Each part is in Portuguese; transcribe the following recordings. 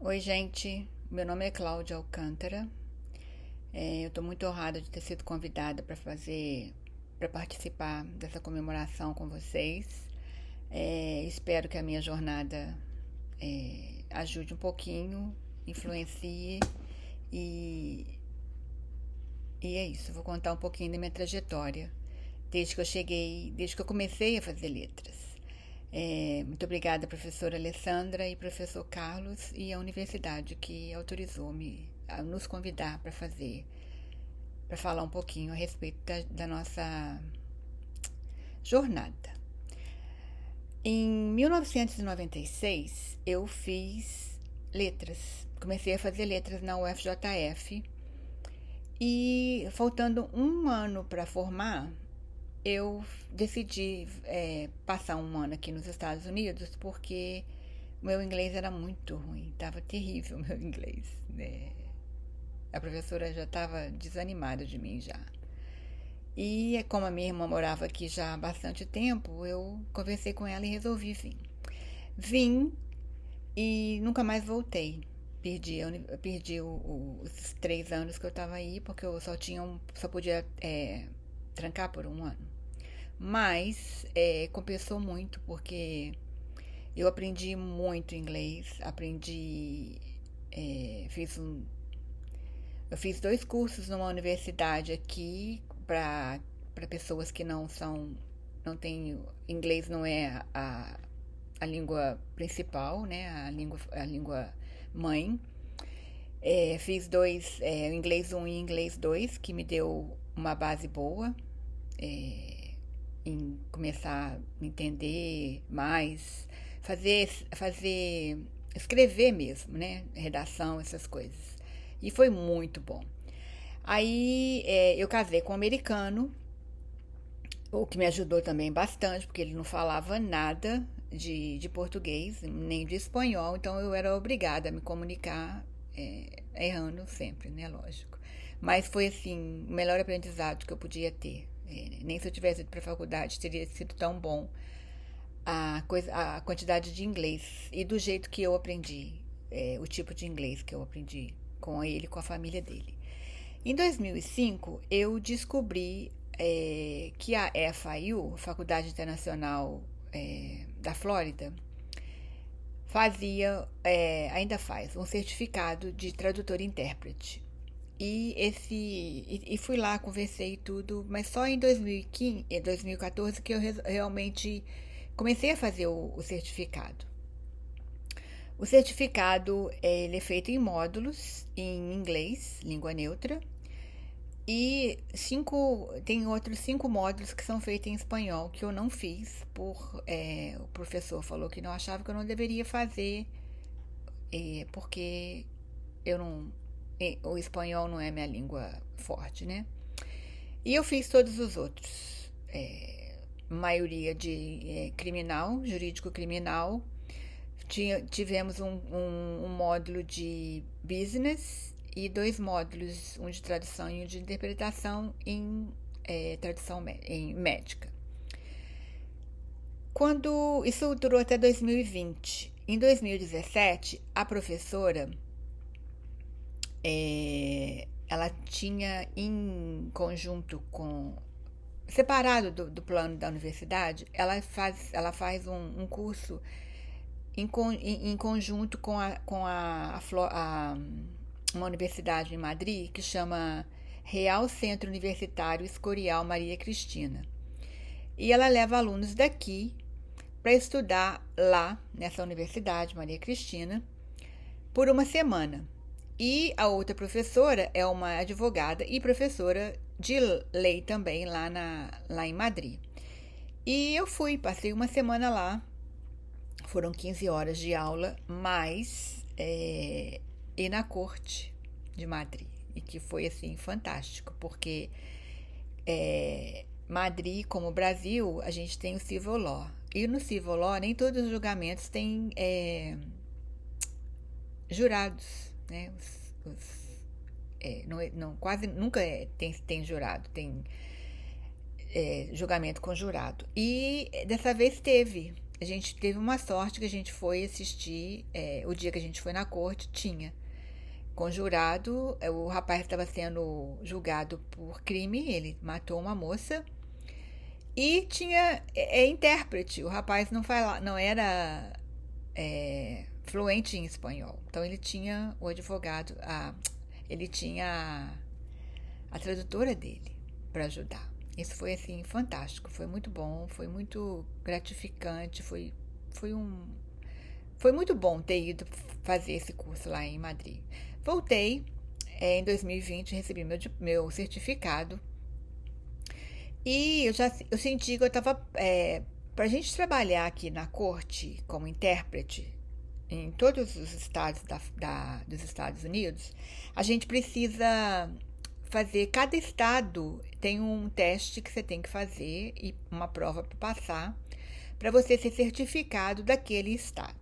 Oi, gente. Meu nome é Cláudia Alcântara. Eu estou muito honrada de ter sido convidada para participar dessa comemoração com vocês. Espero que a minha jornada ajude um pouquinho, influencie e, e é isso. Vou contar um pouquinho da minha trajetória desde que eu comecei a fazer letras. Muito obrigada, professora Alessandra e professor Carlos e a universidade que autorizou-me a nos convidar para falar um pouquinho a respeito da nossa jornada. Em 1996, eu fiz letras. Comecei a fazer letras na UFJF e, faltando um ano para formar, eu decidi passar um ano aqui nos Estados Unidos porque o meu inglês era muito ruim, estava terrível o meu inglês. A professora já estava desanimada de mim já. E como a minha irmã morava aqui já há bastante tempo, eu conversei com ela e resolvi vir. Vim e nunca mais voltei. Perdi os 3 anos que eu estava aí, porque eu só podia trancar por um ano. Mas compensou muito, porque eu aprendi muito inglês, eu fiz 2 cursos numa universidade aqui para pessoas que não têm, inglês não é a língua principal, né, a língua mãe. Fiz dois, inglês 1 e inglês 2, que me deu uma base boa, em começar a entender mais, escrever mesmo, né? Redação, essas coisas. E foi muito bom. Aí eu casei com um americano, o que me ajudou também bastante, porque ele não falava nada de português, nem de espanhol, então eu era obrigada a me comunicar errando sempre, né? Lógico. Mas foi assim, o melhor aprendizado que eu podia ter. Nem se eu tivesse ido para a faculdade teria sido tão bom a quantidade de inglês e do jeito que eu aprendi, o tipo de inglês que eu aprendi com ele, com a família dele. Em 2005, eu descobri que a FIU, Faculdade Internacional da Flórida, ainda faz, um certificado de tradutor e intérprete. E fui lá, conversei e tudo, mas só em 2014 que eu realmente comecei a fazer o certificado. O certificado ele é feito em módulos, em inglês, língua neutra, e tem outros 5 módulos que são feitos em espanhol, que eu não fiz, o professor falou que não achava que eu não deveria fazer, porque eu não, o espanhol não é minha língua forte, né? E eu fiz todos os outros, maioria de criminal, jurídico criminal. Tivemos um módulo de business e 2 módulos, um de tradução e um de interpretação em tradução em médica. Isso durou até 2020. Em 2017, a professora ela tinha, em conjunto separado do plano da universidade, ela faz um curso em conjunto com uma universidade em Madrid que chama Real Centro Universitário Escorial Maria Cristina. E ela leva alunos daqui para estudar lá nessa universidade Maria Cristina por uma semana. E a outra professora é uma advogada e professora de lei também lá em Madrid. E eu passei uma semana lá, foram 15 horas de aula, e na corte de Madrid. E que foi assim fantástico, porque Madrid, como o Brasil, a gente tem o civil law. E no civil law, nem todos os julgamentos têm jurados, né? Quase nunca tem jurado, tem julgamento com jurado. E dessa vez teve. a gente teve uma sorte que a gente foi assistir, o dia que a gente foi na corte, tinha conjurado, o rapaz estava sendo julgado por crime, ele matou uma moça, e tinha intérprete, o rapaz não era fluente em espanhol, então ele tinha o advogado, ele tinha a tradutora dele para ajudar. Isso foi assim fantástico, foi muito bom, foi muito gratificante, foi muito bom ter ido fazer esse curso lá em Madrid. Voltei em 2020, recebi meu certificado e eu senti que eu estava para a gente trabalhar aqui na corte como intérprete em todos os estados dos Estados Unidos, a gente precisa fazer, cada estado tem um teste que você tem que fazer e uma prova para passar para você ser certificado daquele estado.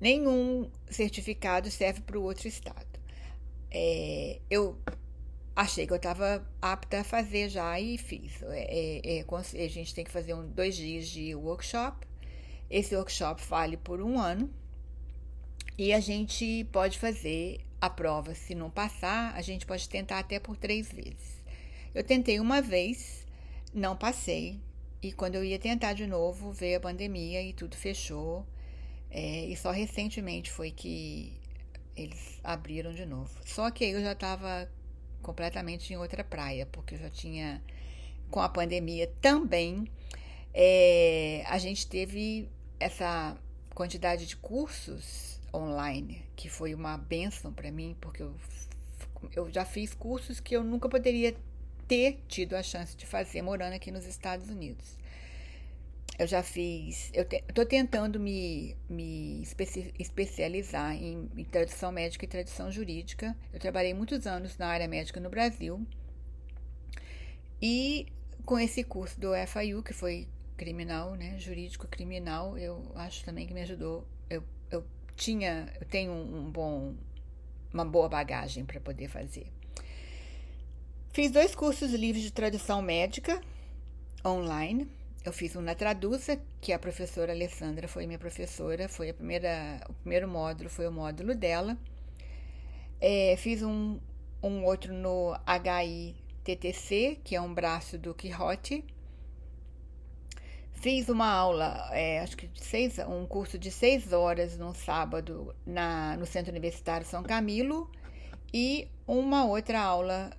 Nenhum certificado serve para o outro estado. Eu achei que eu estava apta a fazer já e fiz. A gente tem que fazer 2 dias de workshop. Esse workshop vale por 1 ano e a gente pode fazer a prova. Se não passar, a gente pode tentar até por 3 vezes. Eu tentei uma vez, não passei, e quando eu ia tentar de novo, veio a pandemia e tudo fechou. E só recentemente foi que eles abriram de novo. Só que aí eu já estava completamente em outra praia, porque eu já tinha, com a pandemia também, a gente teve essa quantidade de cursos online, que foi uma bênção para mim, porque eu já fiz cursos que eu nunca poderia ter tido a chance de fazer morando aqui nos Estados Unidos. Eu já fiz, eu estou tentando me especializar em tradução médica e tradução jurídica. Eu trabalhei muitos anos na área médica no Brasil e com esse curso do FIU, que foi criminal, né, jurídico criminal, eu acho também que me ajudou. Eu tenho uma boa bagagem para poder fazer. Fiz 2 cursos livres de tradução médica online. Eu fiz um na Traduza, que a professora Alessandra foi minha professora, o primeiro módulo foi o módulo dela. Fiz um outro no HITTC, que é um braço do Quixote. Fiz uma aula, acho que um curso de 6 horas num sábado no Centro Universitário São Camilo e uma outra aula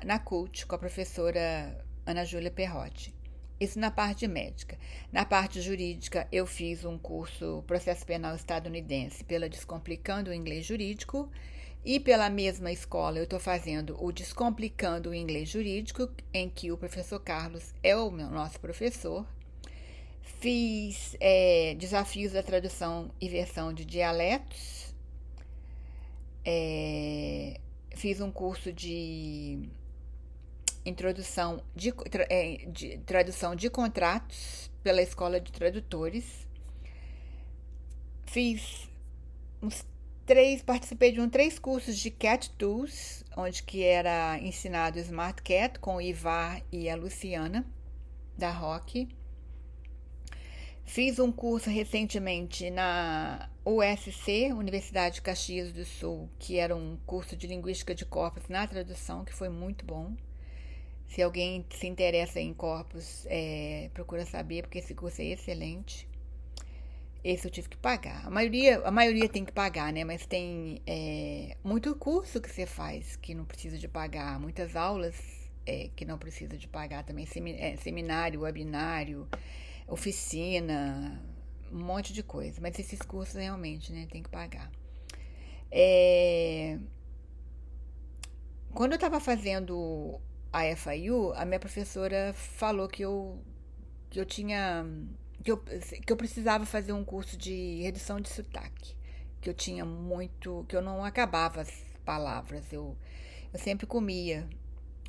na CUT com a professora Ana Júlia Perrotti. Isso na parte médica. Na parte jurídica, eu fiz um curso Processo Penal Estadunidense pela Descomplicando o Inglês Jurídico e pela mesma escola eu estou fazendo o Descomplicando o Inglês Jurídico, em que o professor Carlos é o nosso professor. Fiz desafios da tradução e versão de dialetos. Fiz um curso de introdução de tradução de contratos pela Escola de Tradutores. Participei de 3 cursos de Cat Tools, onde que era ensinado Smart Cat com o Ivar e a Luciana, da Rock. Fiz um curso recentemente na USC, Universidade de Caxias do Sul, que era um curso de Linguística de Corpos na tradução, que foi muito bom. Se alguém se interessa em corpos, procura saber, porque esse curso é excelente. Esse eu tive que pagar. A maioria tem que pagar, né? Mas tem muito curso que você faz que não precisa de pagar. Muitas aulas que não precisa de pagar também. Seminário, webinário, oficina, um monte de coisa. Mas esses cursos realmente, né, tem que pagar. Quando eu estava fazendo a FIU, a minha professora falou que eu precisava fazer um curso de redução de sotaque, que eu não acabava as palavras, eu sempre comia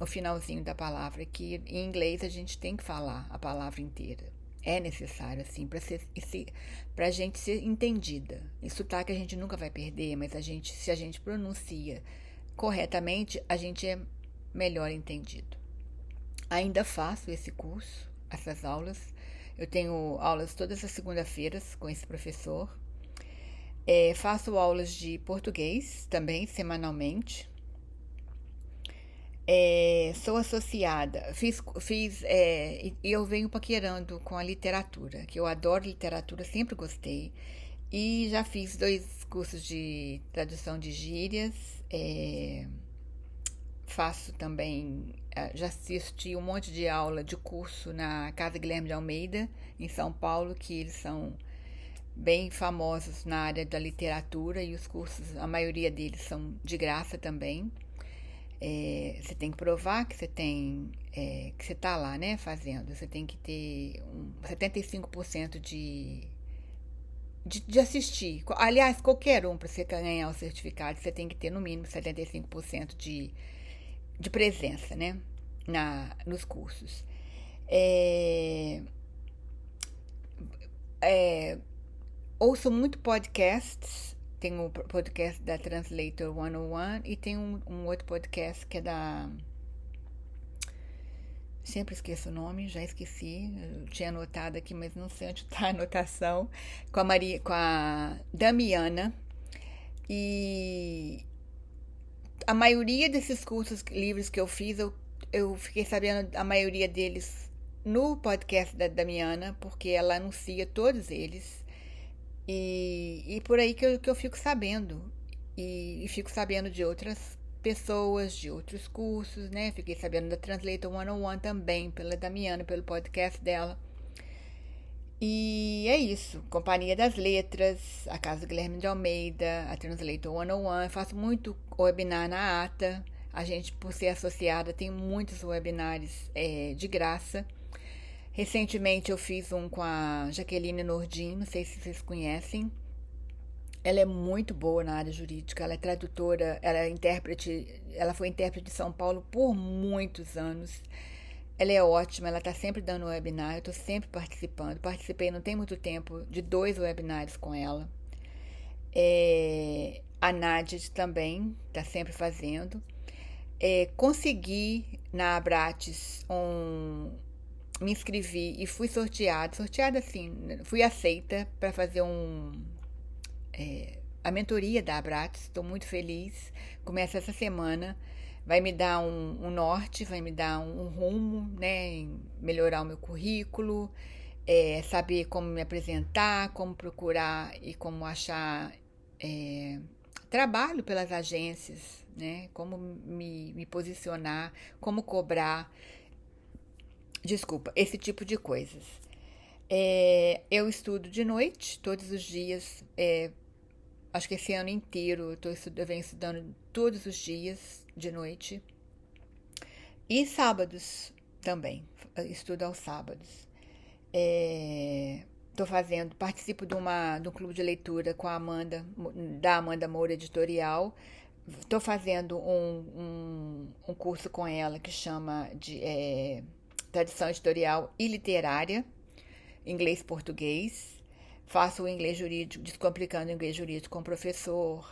o finalzinho da palavra, que em inglês a gente tem que falar a palavra inteira. É necessário, assim, para a gente ser entendida. E sotaque a gente nunca vai perder, mas se a gente pronuncia corretamente, a gente é melhor entendido. Ainda faço esse curso, essas aulas. Eu tenho aulas todas as segunda-feiras com esse professor. Faço aulas de português também, semanalmente. Sou associada, e eu venho paquerando com a literatura, que eu adoro literatura, sempre gostei. E já fiz 2 cursos de tradução de gírias. Faço também, já assisti um monte de aula de curso na Casa Guilherme de Almeida, em São Paulo, que eles são bem famosos na área da literatura e os cursos, a maioria deles são de graça também. Você tem que provar que que você está lá, né, fazendo. Você tem que ter 75% de assistir. Aliás, qualquer um, para você ganhar o certificado, você tem que ter no mínimo 75% de presença, né, nos cursos. Ouço muito podcasts. Tem o podcast da Translator 101 e tem um outro podcast que é da... Sempre esqueço o nome, já esqueci. Eu tinha anotado aqui, mas não sei onde está a anotação. Com a Damiana. E a maioria desses cursos livres que eu fiz, eu fiquei sabendo a maioria deles no podcast da Damiana, porque ela anuncia todos eles. E por aí que eu fico sabendo. E fico sabendo de outras pessoas, de outros cursos, né? Fiquei sabendo da Translator 101 também, pela Damiana, pelo podcast dela. E é isso. Companhia das Letras, a Casa Guilherme de Almeida, a Translator 101. Eu faço muito webinar na ATA. A gente, por ser associada, tem muitos webinários de graça. Recentemente eu fiz um com a Jaqueline Nordin, não sei se vocês conhecem. Ela é muito boa na área jurídica, ela é tradutora, ela é intérprete, ela foi intérprete de São Paulo por muitos anos. Ela é ótima, ela está sempre dando webinar, eu estou sempre participando. Participei não tem muito tempo de 2 webinários com ela. A Nádia também está sempre fazendo. Consegui na Abrates me inscrevi e fui sorteada assim, fui aceita para fazer a mentoria da Abrates. Estou muito feliz. Começa essa semana. Vai me dar um norte, vai me dar um rumo, né, em melhorar o meu currículo, saber como me apresentar, como procurar e como achar trabalho pelas agências, né, como me posicionar, como cobrar. Desculpa, esse tipo de coisas. Eu estudo de noite, todos os dias. Acho que esse ano inteiro eu venho estudando todos os dias de noite. E sábados também, estudo aos sábados. Participo de um clube de leitura com a Amanda, da Amanda Moura Editorial. Estou fazendo um curso com ela que chama de Tradição Editorial e Literária, inglês-português. Faço o inglês jurídico, descomplicando o inglês jurídico com o professor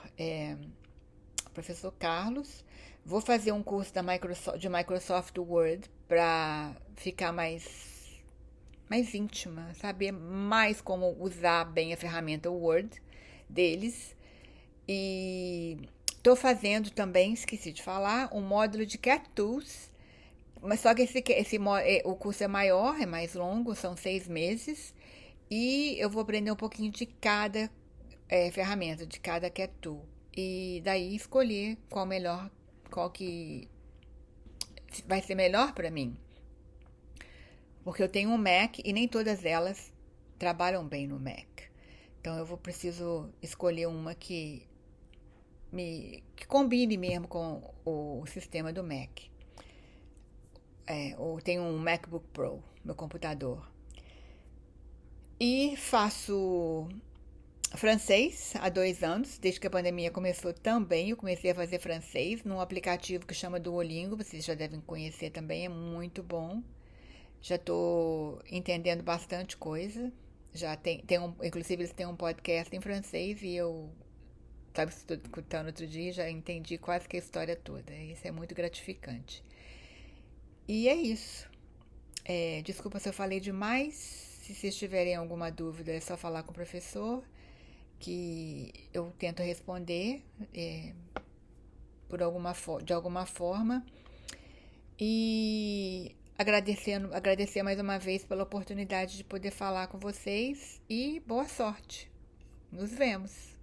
Carlos. Vou fazer um curso de Microsoft Word para ficar mais íntima, saber mais como usar bem a ferramenta Word deles. E estou fazendo também, esqueci de falar, um módulo de Cat Tools, mas só que o curso é maior, é mais longo, são 6 meses, e eu vou aprender um pouquinho de cada ferramenta, de cada Cat Tool, e daí escolher qual que vai ser melhor para mim, porque eu tenho um Mac e nem todas elas trabalham bem no Mac, então eu preciso escolher uma que combine mesmo com o sistema do Mac. Eu tenho um MacBook Pro, meu computador. E faço francês há 2 anos, desde que a pandemia começou também. Eu comecei a fazer francês num aplicativo que chama Duolingo, vocês já devem conhecer também, é muito bom. Já estou entendendo bastante coisa. Inclusive, eles têm um podcast em francês e eu estava escutando outro dia e já entendi quase que a história toda. Isso é muito gratificante. E é isso. Desculpa se eu falei demais. Se vocês tiverem alguma dúvida, é só falar com o professor, que eu tento responder de alguma forma. E agradecer mais uma vez pela oportunidade de poder falar com vocês e boa sorte. Nos vemos.